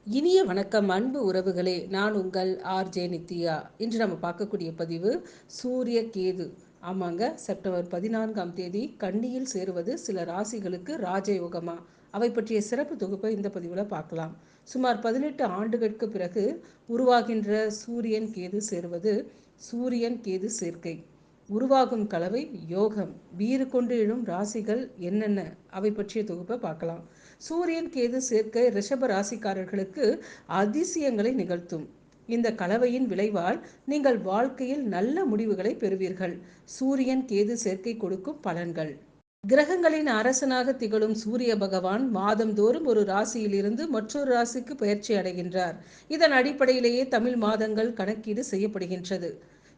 இனிய வணக்கம் அன்பு உறவுகளே, நான் உங்கள் ஆர்ஜே நித்யா. இன்று நம்ம பார்க்கக்கூடிய பதிவு சூரிய கேது. ஆமாங்க, செப்டம்பர் 14ஆம் தேதி கன்னியில் சேருவது சில ராசிகளுக்கு ராஜயோகமா? அவை பற்றிய சிறப்பு தொகுப்பை இந்த பதிவில் பார்க்கலாம். சுமார் 18 ஆண்டுகளுக்கு பிறகு உருவாகின்ற சூரியன் கேது சேருவது சூரியன் கேது சேர்க்கை. உருவாகும் கலவை யோகம். வீறு கொண்டு எழும் ராசிகள் என்னென்ன, அவை பற்றிய தொகுப்பை பார்க்கலாம். சூரியன் கேது சேர்க்கை ரிஷப ராசிக்காரர்களுக்கு அதிசயங்களை நிகழ்த்தும். இந்த கலவையின் விளைவால் நீங்கள் வாழ்க்கையில் நல்ல முடிவுகளை பெறுவீர்கள். சூரியன் கேது சேர்க்கை கொடுக்கும் பலன்கள். கிரகங்களின் அரசனாக திகழும் சூரிய பகவான் மாதந்தோறும் ஒரு ராசியிலிருந்து மற்றொரு ராசிக்கு பயிற்சி அடைகின்றார். இதன் அடிப்படையிலேயே தமிழ் மாதங்கள் கணக்கீடு செய்யப்படுகின்றது.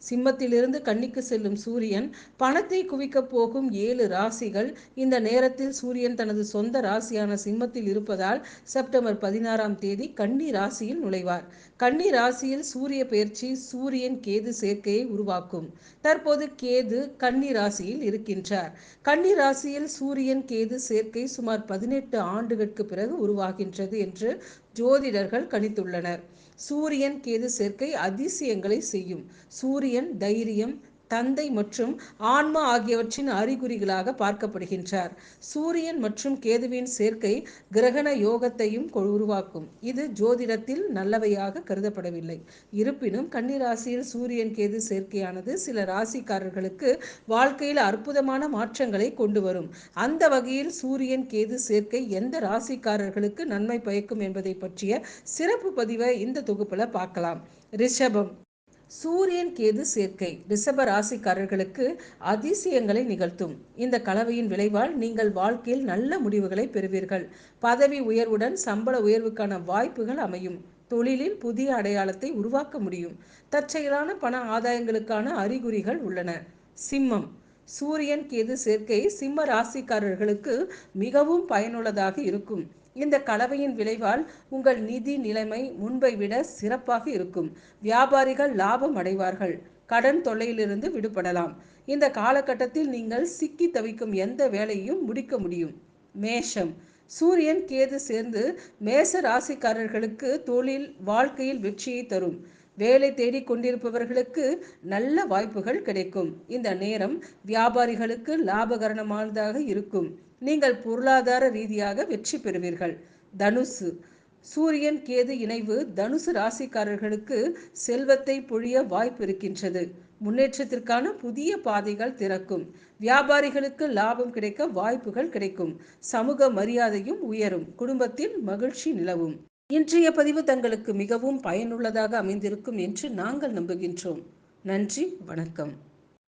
சிம்மத்திலிருந்து கன்னிக்கு செல்லும் சூரியன் பணத்தை குவிக்கப் போகும் 7 ராசிகள். இந்த நேரத்தில் சூரியன் தனது சொந்த ராசியான சிம்மத்தில் இருப்பதால் செப்டம்பர் 16ஆம் தேதி கன்னி ராசியில் நுழைவார். கன்னி ராசியில் சூரிய பெயர்ச்சி சூரியன் கேது சேர்க்கையை உருவாக்கும். தற்போது கேது கன்னி ராசியில் இருக்கின்றார். கன்னி ராசியில் சூரியன் கேது சேர்க்கை சுமார் 18 ஆண்டுகளுக்கு பிறகு உருவாகின்றது என்று ஜோதிடர்கள் கணித்துள்ளனர். சூரியன் கேது சேர்க்கை அதிசயங்களை செய்யும். சூரியன் தைரியம், தந்தை மற்றும் ஆன்மா ஆகியவற்றின் அறிகுறிகளாக பார்க்கப்படுகின்றார். சூரியன் மற்றும் கேதுவின் சேர்க்கை கிரகண யோகத்தையும் உருவாக்கும். இது ஜோதிடத்தில் நல்லவையாக கருதப்படவில்லை. இருப்பினும் கன்னிராசியில் சூரியன் கேது சேர்க்கையானது சில ராசிக்காரர்களுக்கு வாழ்க்கையில் அற்புதமான மாற்றங்களை கொண்டு வரும். அந்த வகையில் சூரியன் கேது சேர்க்கை எந்த ராசிக்காரர்களுக்கு நன்மை பயக்கும் என்பதை பற்றிய சிறப்பு பதிவை இந்த தொகுப்புல பார்க்கலாம். ரிஷபம். சூரியன் கேது சேர்க்கை ரிஷப ராசிக்காரர்களுக்கு அதிசயங்களை நிகழ்த்தும். இந்த கலவையின் விளைவால் நீங்கள் வாழ்க்கையில் நல்ல முடிவுகளை பெறுவீர்கள். பதவி உயர்வுடன் சம்பள உயர்வுக்கான வாய்ப்புகள் அமையும். தொழிலில் புதிய அடையாளத்தை உருவாக்க முடியும். தற்செயலான பண ஆதாயங்களுக்கான அறிகுறிகள் உள்ளன. சிம்மம். சூரியன் கேது சேர்க்கை சிம்ம ராசிக்காரர்களுக்கு மிகவும் பயனுள்ளதாக இருக்கும். இந்த கலவையின் விளைவால் உங்கள் நிதி நிலைமை முன்பை விட சிறப்பாக இருக்கும். வியாபாரிகள் லாபம் அடைவார்கள். கடன் தொல்லையிலிருந்து விடுபடலாம். இந்த காலகட்டத்தில் நீங்கள் சிக்கி தவிக்கும் எந்த வேலையையும் முடிக்க முடியும். மேஷம். சூரியன் கேது சேர்ந்து மேச ராசிக்காரர்களுக்கு தொழில் வாழ்க்கையில் வெற்றியை தரும். வேலை தேடிக் கொண்டிருப்பவர்களுக்கு நல்ல வாய்ப்புகள் கிடைக்கும். இந்த நேரம் வியாபாரிகளுக்கு லாபகரமானதாக இருக்கும். நீங்கள் பொருளாதார ரீதியாக வெற்றி பெறுவீர்கள். தனுசு. சூரியன் கேது இணைவு தனுசு ராசிக்காரர்களுக்கு செல்வத்தை பொழிய வாய்ப்பு இருக்கின்றது. முன்னேற்றத்திற்கான புதிய பாதைகள் திறக்கும். வியாபாரிகளுக்கு லாபம் கிடைக்க வாய்ப்புகள் கிடைக்கும். சமூக மரியாதையும் உயரும். குடும்பத்தில் மகிழ்ச்சி நிலவும். இன்றைய பதிவு தங்களுக்கு மிகவும் பயனுள்ளதாக அமைந்திருக்கும் என்று நாங்கள் நம்புகின்றோம். நன்றி, வணக்கம்.